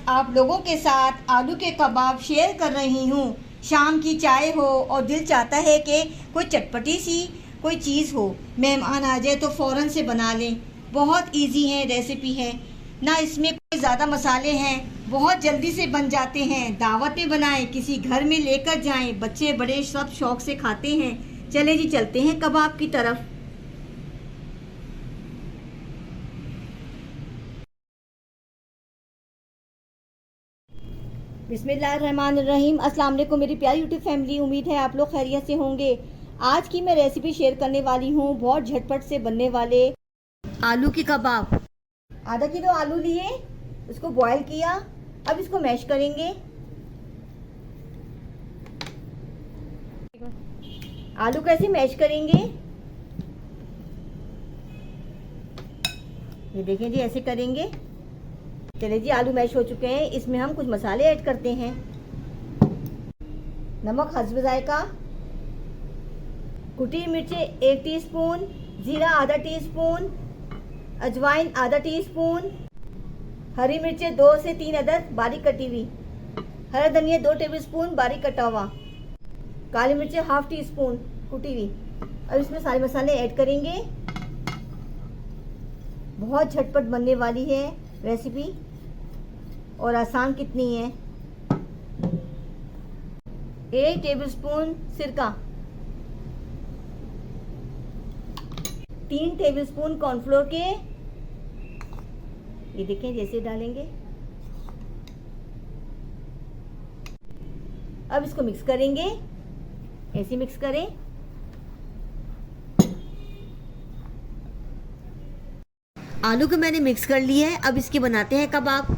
आप लोगों के साथ आलू के कबाब शेयर कर रही हूँ। शाम की चाय हो और दिल चाहता है कि कोई चटपटी सी कोई चीज़ हो, मेहमान आ जाए तो फ़ौरन से बना लें। बहुत इजी है रेसिपी है ना, इसमें कोई ज़्यादा मसाले हैं, बहुत जल्दी से बन जाते हैं। दावत में बनाएं, किसी घर में लेकर जाएं, बच्चे बड़े सब शौक से खाते हैं। चले जी चलते हैं कबाब की तरफ। बिस्मिल्लाहिर्रहमानिर्रहीम। अस्सलाम वालेकुम मेरी प्यारी यूट्यूब फैमिली, उम्मीद है आप लोग खैरियत से होंगे। आज की मैं रेसिपी शेयर करने वाली हूँ बहुत झटपट से बनने वाले आलू के कबाब। आधा किलो आलू लिए, उसको बॉईल किया, अब इसको मैश करेंगे। आलू कैसे मैश करेंगे, ये देखें जी, ऐसे करेंगे। चले जी, आलू मैश हो चुके हैं, इसमें हम कुछ मसाले ऐड करते हैं। नमक हस्ब जायका, कुटी मिर्चें 1 टीस्पून, जीरा आधा टीस्पून, अजवाइन आधा टीस्पून, हरी मिर्चें 2 से 3 अदद बारीक कटी हुई, हरा धनिया 2 टेबलस्पून बारीक कटा हुआ, काली मिर्चें हाफ टी स्पून कुटी हुई। अब इसमें सारे मसाले ऐड करेंगे। बहुत झटपट बनने वाली है रेसिपी और आसान कितनी है। 1 टेबलस्पून सिरका, 3 टेबलस्पून कॉर्नफ्लोर के, ये देखें जैसे डालेंगे। अब इसको मिक्स करेंगे, ऐसे मिक्स करें। आलू को मैंने मिक्स कर लिया है, अब इसके बनाते हैं कबाब।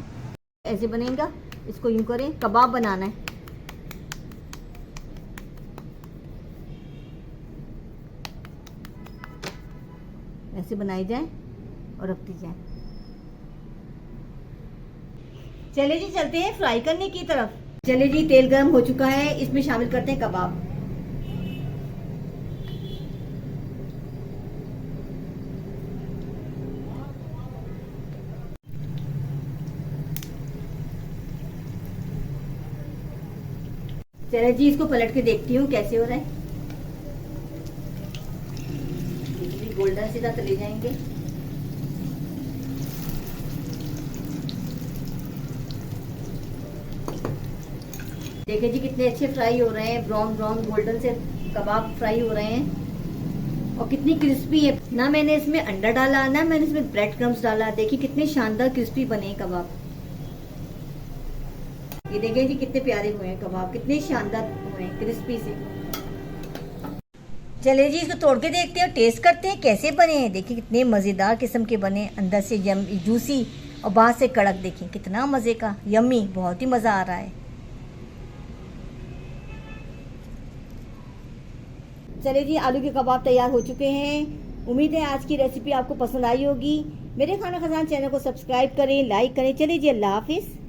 ऐसे बनेगा, इसको यूं करें, कबाब बनाना है। ऐसे बनाई जाए और रखती जाए। चले जी चलते हैं फ्राई करने की तरफ। चले जी, तेल गर्म हो चुका है, इसमें शामिल करते हैं कबाब। चले जी, इसको पलट के देखती हूँ कैसे हो रहा है। गोल्डन सीधा तले जाएंगे। देखिए जी कितने अच्छे फ्राई हो रहे हैं, ब्राउन ब्राउन गोल्डन से कबाब फ्राई हो रहे हैं और कितनी क्रिस्पी है। ना मैंने इसमें अंडा डाला, ना मैंने इसमें ब्रेड क्रम्स डाला। देखिए कितने शानदार क्रिस्पी बने हैं कबाब। ये देखिए जी कितने प्यारे हुए हैं कबाब, कितने शानदार हुए हैं क्रिस्पी से। चलिए जी, इसको तोड़ के देखते हैं और टेस्ट करते हैं कैसे बने हैं। देखिए कितने मज़ेदार किस्म के बने, अंदर से जूसी और बाहर से कड़क। देखिए कितना मज़े का, यम्मी, बहुत ही मज़ा आ रहा है। चलिए जी, आलू के कबाब तैयार हो चुके हैं। उम्मीद है आज की रेसिपी आपको पसंद आई होगी। मेरे खाना खजाना चैनल को सब्सक्राइब करें, लाइक करें। चलिए जी, अल्लाह हाफिज़।